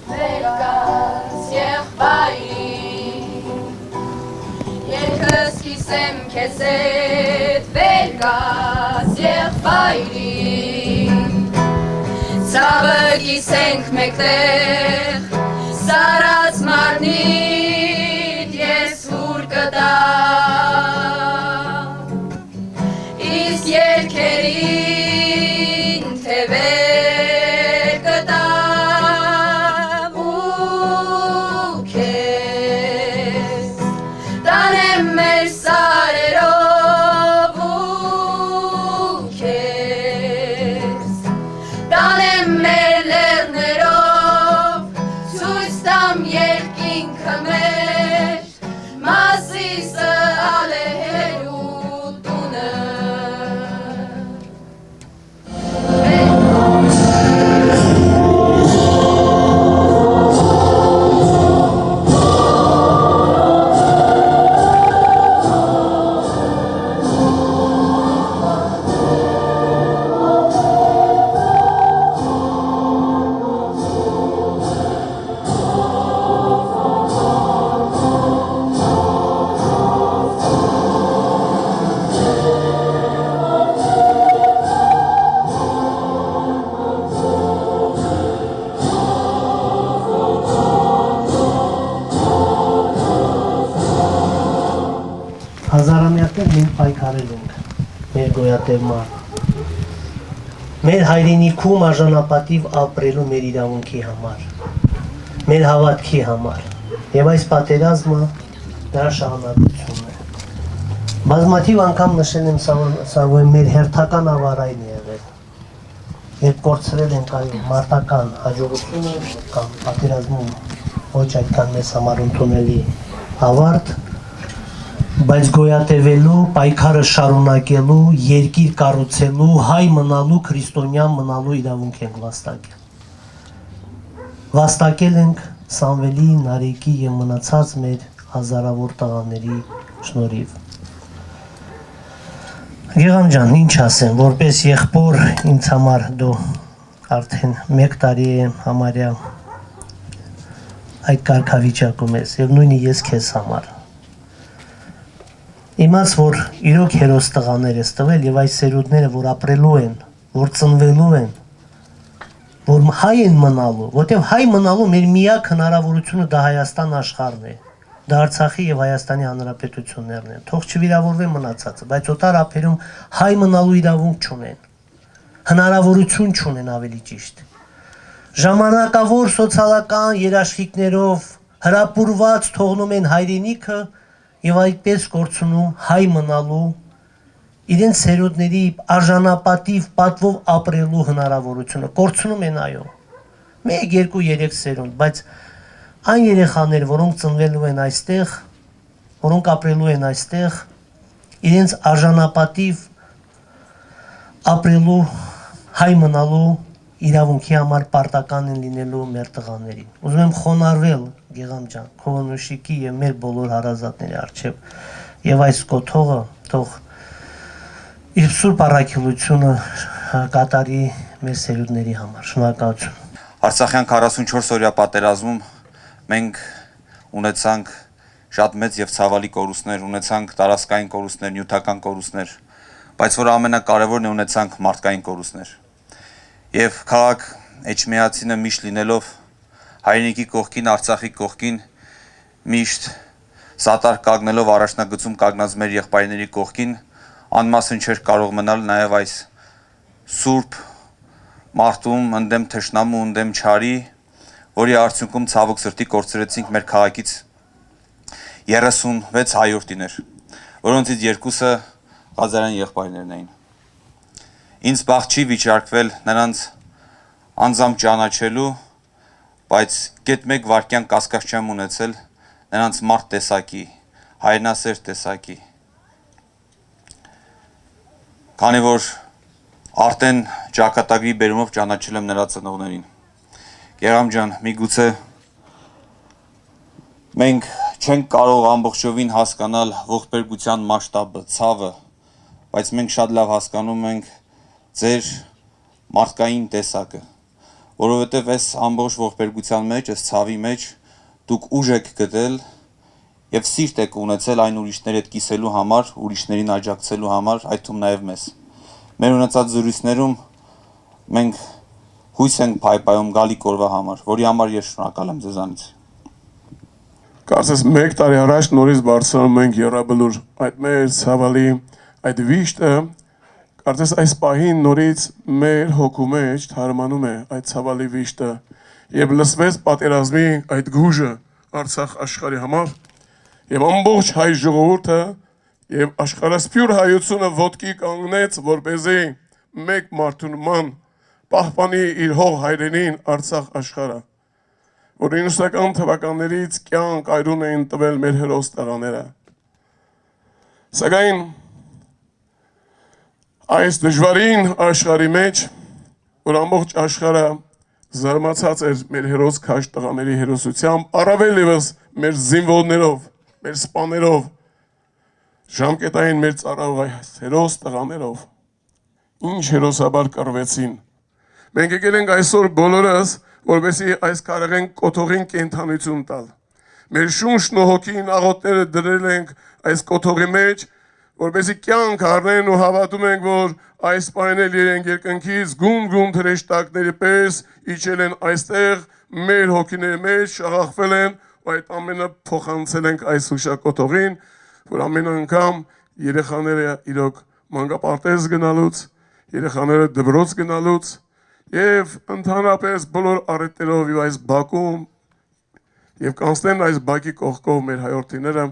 Վերկաց եղբայրի Երկս կիսեմ քեզ հետ Վերկաց եղբայրի Ցավը կիսենք մեկտեղ Սարած մարմնիդ ես ուր կտամ Իսկ երկերին թևեր կտամ ու քեզ տանեմ մեր սարերով ու քեզ տանեմ մեր լեռներով ցույց տամ երկինքը մեր Մասիսը ալեհերու տունը Հազարամյակներ մենք պայքարել ենք մեր գոյատևման, մեր հայրենիքում արժանապատիվ ապրելու մեր իրավունքի համար, մեր հավատքի համար եւ այս պատերազմը դրա շարունակությունն է։ Բազմաթիվ անգամ նշել եմ սա մեր հերթական ավարային եղել, երբ կորցրել ենք այո մարտական հաջողությունը կամ պատերազմում ոչ այդքան մեզ համար ընդունելի ավարտ բայց գոյատևելու, պայքարը շարունակելու, երկիր կառուցելու, հայ մնալու, քրիստոնյա մնալու իրավունք ենք վաստակել։ Վաստակել ենք Սամվելի, Նարեկի եւ մնացած մեր հազարավոր տղաների շնորհիվ։ Գեգամ ջան, ինչ ասեմ, որպես եղբոր ինձ համար դու արդեն 1 տարի է համարյա այդ կարգավիճակում ես եւ նույնիսկ ես քեզ համար Իմաց, որ իրոք հերոս տղաներ ես տվել և այս սերունդները, որ ապրելու են, որ ծնվելու են, որ հայ են մնալու, որտև հայ մնալու մեր միակ հնարավորությունը դա Հայաստան աշխարհն է, դա Արցախի և Հայաստանի Հանրապետություններն են, թող չվիրավորվեն մնացածը, բայց օտար ափերում հայ մնալու իրավունք չունեն, հնարավորություն չունեն ավելի ճիշտ, ժամանակավոր սոցիալական երաշխիքներով հրապուրված թողնում են հայրենիքը Եվ այդպես կորցնում հայ մնալու, իրենց սերունդների արժանապատիվ պատվով ապրելու հնարավորությունը, կորցնում են այո, 1, 2, 3 սերունդ, բայց այն երեխաներ, որոնք ծնվելու են այստեղ, որոնք ապրելու են այստեղ, իրենց արժանապատիվ ապրելու, հայ մնալու իրավունքի համար պարտական են լինելու մեր տղաներին։ Ուզում եմ խոնարհվել Գեգամ ջան, քո նշիկի եւ մեր բոլոր հարազատների առջև եւ այս կոթողը թող իր սուրբ առաքելությունը կատարի մեր սերունդների համար։ Շնորհակալություն։ Արցախյան 44 օրյա պատերազմում մենք ունեցանք շատ մեծ եւ ցավալի կորուստներ, ունեցանք տարածքային կորուստներ, նյութական կորուստներ, բայց որ ամենակարևորն է ունեցանք մարդկային կորուստներ։ Եվ քաղաք Էջմիածինը միշտ լինելով հայրենիքի կողքին, Արցախի կողքին միշտ սատար կանգնելով առաջնագծում կանգնած մեր եղբայրների կողքին անմասն չէր կարող մնալ նաև այս սուրբ մարդում ընդդեմ թշնամու, ընդդեմ չարի, որի արդյունքում ցավոք սրտի կորցրեցինք մեր քաղաքից 36 հայորդիներ, որոնցից 2-ը ղազարյան եղբայրներն էին։ Ինձ բախտ չի վիճարկվել նրանց անձամբ ճանաչելու, բայց գետ 1 վայրկյան կասկած չեմ ունեցել նրանց մարդ տեսակի, հայրենասեր տեսակի։ Քանի որ արդեն ճակատագրի բերումով ճանաչել եմ նրա ծնողներին։ Գեգամ ջան, միգուցե մենք չենք կարող ամբողջովին հասկանալ ողբերգության մասշտաբը, ցավը, բայց մենք շատ լավ հասկանում ենք ձեր մարդկային տեսակը, որովհետև այս ամբողջ ողբերգության մեջ, այս ցավի մեջ դուք ուժ եք գտել եւ սիրտ եք ունեցել այն ուրիշների հետ կիսելու համար, ուրիշներին աջակցելու համար, այդ թվում նաեւ մեզ։ Մեր ունեցած զրույցներում մենք հույս ենք փայփայում գալի կորվա համար, որի համար ես շնորհակալ եմ ձեզանից։ Կարծես 1 տարի առաջ նորից բարձրանում ենք Եռաբլուր այդ մեր ցավալի այդ վիշտը կարծես այս պահին նորից մեր հոգու մեջ թարմանում է այդ ցավալի վիշտը եւ լսվեց պատերազմի այդ գուժը Արցախ աշխարհի համար եւ ամբողջ հայ ժողովուրդը եւ աշխարհասփյուր հայությունը ոտքի կանգնեց որպեսզի մեկ մարդու նման պահպանի իր հող հայրենին Արցախ աշխարհը որ 90-ական թվականներից կյանք այրուն էին տվել մեր հերոս տղաները։ Սակայն այս դժվարին աշխարհի մեջ, որ ամբողջ աշխարհը զարմացած էր մեր հերոս քաշ տղաների հերոսությամբ, առավել ևս մեր զինվորներով, մեր սպաներով, ժամկետային մեր ծառայող հերոս տղաներով, ինչ հերոսաբար կռվեցին։ Մենք եկել ենք այսօր բոլորս որովհետեւ այս կարողեն կոթողին կենթանություն տալ։ Մեր շունչն ու հոգին աղոթները դրել ենք այս կոթողի մեջ, որովհետեւ կյանք առնեն ու հավատում ենք, որ այս պայնել իրենք երկնքից գում թրեշտակների պես իջել են այստեղ, մեր հոգիների մեջ շաղախվել են, ու այդ ամենը փոխանցել ենք այս հուշակոթողին, որ ամեն անգամ երեխաները իրոք մանկապարտեզ գնալուց, երեխաները դպրոց գնալուց Եվ ընդհանրապես բոլոր առիթներով եւ այս բակում եւ կանցնեն այս բակի կողքով մեր հայրենիները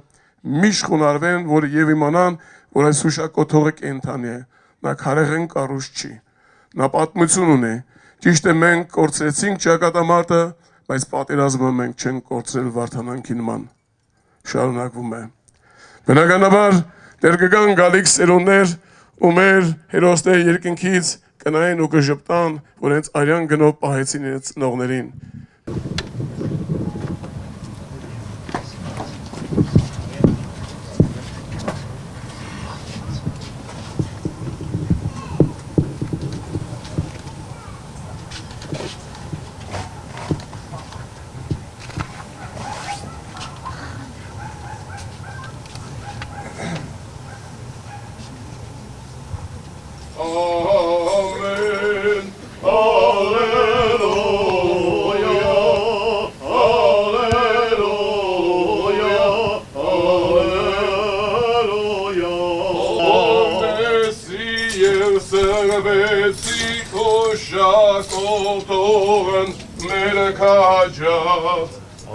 միշտ խոնարհվեն, որ եւ իմանան, որ այս հուշակոթողը կենթանի է, նա քարեղեն կառույց չի, նա պատմություն ունի։ Ճիշտ է մենք կորցրեցինք ճակատամարտը, բայց պատերազմը մենք չենք կորցրել Վարդանանքի նման։ Շարունակվում է։ Բնականաբար դեռ կգան գալիք սերունդներ ու մեր հերոսները երկնքից կնային ու կժպտան, որ հենց արյան գնով պահեցին իրենց ծնողներին։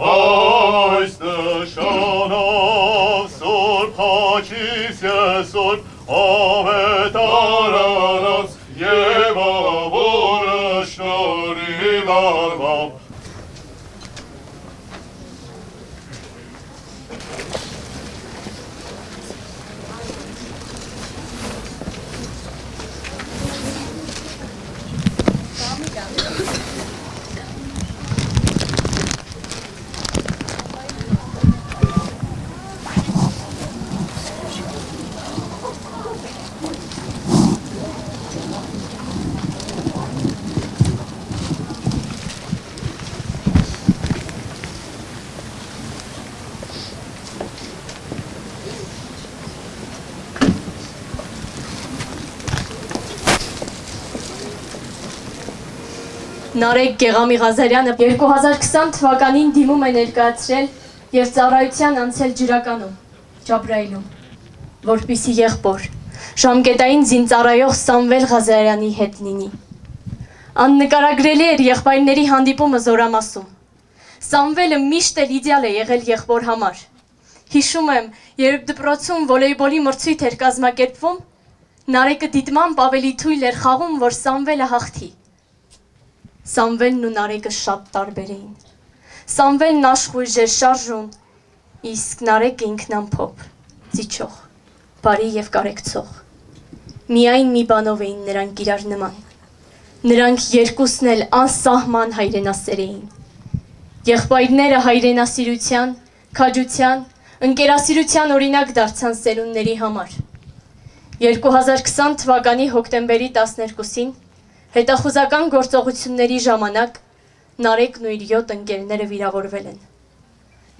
Այս նշանով սուրբ հաչիս եսօր ավետարանած և ավորը շնորհիվ արվավ Նարեկ Գեղամի Ղազարյանը 2020 թվականին դիմում է ներկայացրել և ծառայության անցել ջրականում, Ջաբրայիլում, որպիսի եղբոր, ժամկետային զինծառայող Սամվել Ղազարյանի հետ լինի։ Աննկարագրելի էր եղբայրների հանդիպումը Զորամասում։ Սամվելը միշտ էլ իդեալ է եղել եղբոր համար։ Հիշում եմ, երբ դպրոցում վոլեյբոլի մրցույթ էր կազմակերպվում, Նարեկը դիտմամբ ավելի թույլ էր խաղում, որ Սամվելը հաղթի։ Սամվելն ու Նարեկը շատ տարբեր էին։ Սամվելն աշխույժ էր շարժուն, իսկ Նարեկը ինքնամփոփ, ծիչող, բարի և կարեկցող։ Միայն մի բանով էին նրանք իրար նման։ Նրանք երկուսն էլ անսահման հայրենասեր էին։ Եղբայրները հայրենասիրության, քաջության, ընկերասիրության օրինակ դարձան սերունդների համար։ 2020 թվականի հոկտեմբերի 12-ին Հետախուզական գործողությունների ժամանակ Նարեկն ու իր 7 ընկերները վիրավորվել են։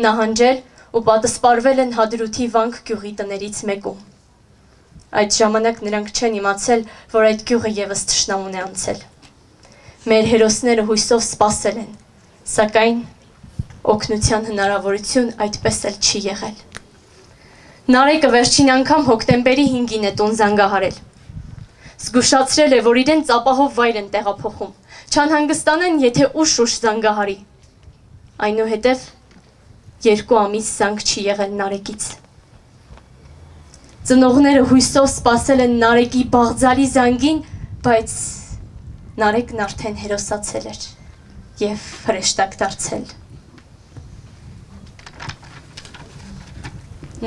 Նահանջել ու պատասպարվել են Հադրութի Վանք գյուղի տներից մեկում։ Այդ ժամանակ նրանք չեն իմացել, որ այդ գյուղը եւս թշնամուն է անցել։ Մեր հերոսները հույսով սպասել են, սակայն օգնության հնարավորություն այդպես էլ չի եղել։ Նարեկը վերջին անգամ հոկտեմբերի 5-ին է տուն զանգահարել։ Զգուշացրել է, որ իրենց ապահով վայր են տեղափոխում, չանհանգստանեն, եթե ուշ զանգահարի։ Այնուհետև 2 ամիս զանգ չի եղել Նարեկից։ Ծնողները հույսով սպասել են Նարեկի բաղձալի զանգին, բայց Նարեկն արդեն հերոսացել էր եւ հրեշտակ դարձել։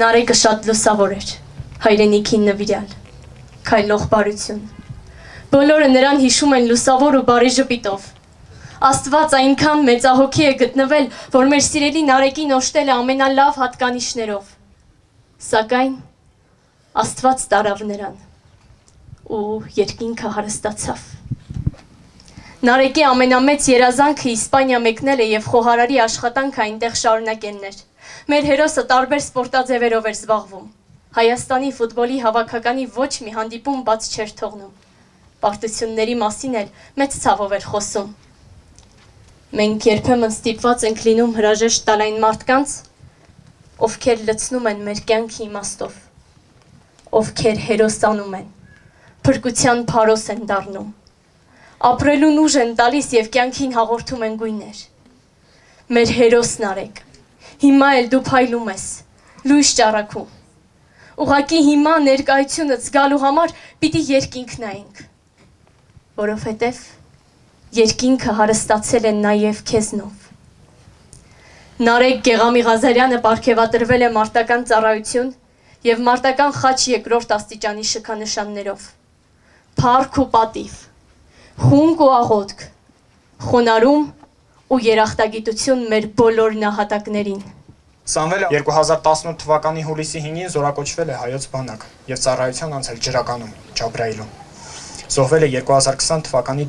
Նարեկը շատ լուսավոր էր, հայրենիքին նվիրյալ, քայլող բարություն։ Բոլորը նրան հիշում են լուսավոր ու բարի ժպիտով։ Աստված այնքան մեծահոգի է գտնվել, որ մեր սիրելի Նարեկին օժտել է ամենալավ հատկանիշներով։ Սակայն Աստված տարավ նրան ու երկինքը հարստացավ։ Նարեկի ամենամեծ երազանքը Իսպանիա մեկնել է եւ խոհարարի աշխատանքը այնտեղ շարունակելն էր։ Մեր հերոսը տարբեր սպորտաձևերով էր զբաղվում։ Հայաստանի ֆուտբոլի հավաքականի ոչ մի հանդիպում բաց չէր թողնում։ Պարտությունների մասին էլ մեծ ցավով էր խոսում։ Մենք երբեմն ստիպված ենք լինում հրաժեշտ տալ այն մարդկանց, ովքեր լցնում են մեր կյանքի իմաստով, ովքեր հերոսանում են, փրկության փարոս են դառնում, ապրելուն ուժ են տալիս եւ կյանքին հաղորդում են գույներ։ Մեր հերոսն Նարեկ, հիմա էլ դու փայլում ես, լույս ճառագում։ Ուղղակի հիմա ներկայությունը զգալու համար պիտի երկինք նայենք, որովհետև երկինքը հարստացել է նաև քեզնով։ Նարեկ Գեղամի Ղազարյանը պարգևատրվել է մարտական ծառայություն եւ մարտական խաչ 2-րդ աստիճանի շքանշաններով։ Փառք ու պատիվ, խունկ ու աղոթք, խոնարհում ու երախտագիտություն մեր բոլոր նահատակներին։ Սամվելը 2018 թվականի հուլիսի 5-ին զորակոչվել է հայոց բանակ եւ ծառայության անցել Ջրականում, Ջաբրայիլում։ Զոհվել է 2020 թվականի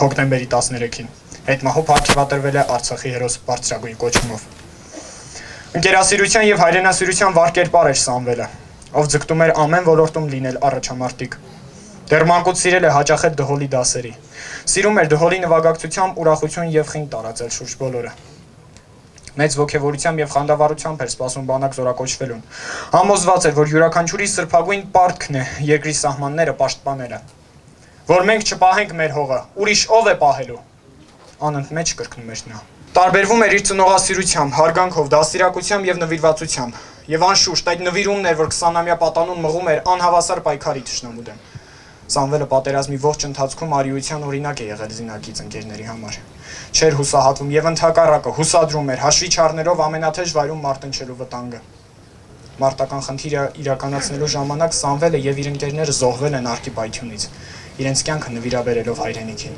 հոկտեմբերի 13-ին։ Հետմահու պարգևատրվել է Արցախի հերոս բարձրագույն կոչումով։ Ընկերասիրության եւ հայրենասիրության վառ էր Սամվելը, ով ձգտում էր ամեն ոլորտում լինել առաջամարտիկ։ Դեռ մանկուց սիրել է հաճախել դհոլի դասերի։ Սիրում էր դհոլի նվագակցությամբ ուրախություն եւ խինդ տարածել շուրջ բոլորը։ Մեծ ողջավորությամբ եւ խանդավառությամբ էր սպասում բանակ զորակոչվելուն։ Համոզված էր, որ յուրաքանչյուրի սրբագույն պարտքն է երկրի սահմանները պաշտպանելը։ Որ մենք չպահենք մեր հողը, ուրիշ ով է պահելու։ Անընդմեջ կրկնում էր նա։ Տարբերվում էր իր ծնողասիրությամբ, հարգանքով, դաստիարակությամբ եւ նվիրվածությամբ։ Եվ անշուշտ այդ նվիրումն էր, որ 20-ամյա պատանուն մղում էր անհավասար պայքարի թշնամու դեմ։ Սամվելը պատերազմի ողջ ընթացքում արիության օրինակ է եղել զինակից ընկերների համար։ Չէր հուսահատվում եւ ընդհակառակը հուսադրում էր հաշվի չառնելով ամենաթեժ վայրում մարտնչելու վտանգը։ Մարտական խնդիրը իրականացնելու ժամանակ Սամվելը եւ իր ընկերները զոհվել են արկի պայթյունից, իրենց կյանքը նվիրաբերելով հայրենիքին։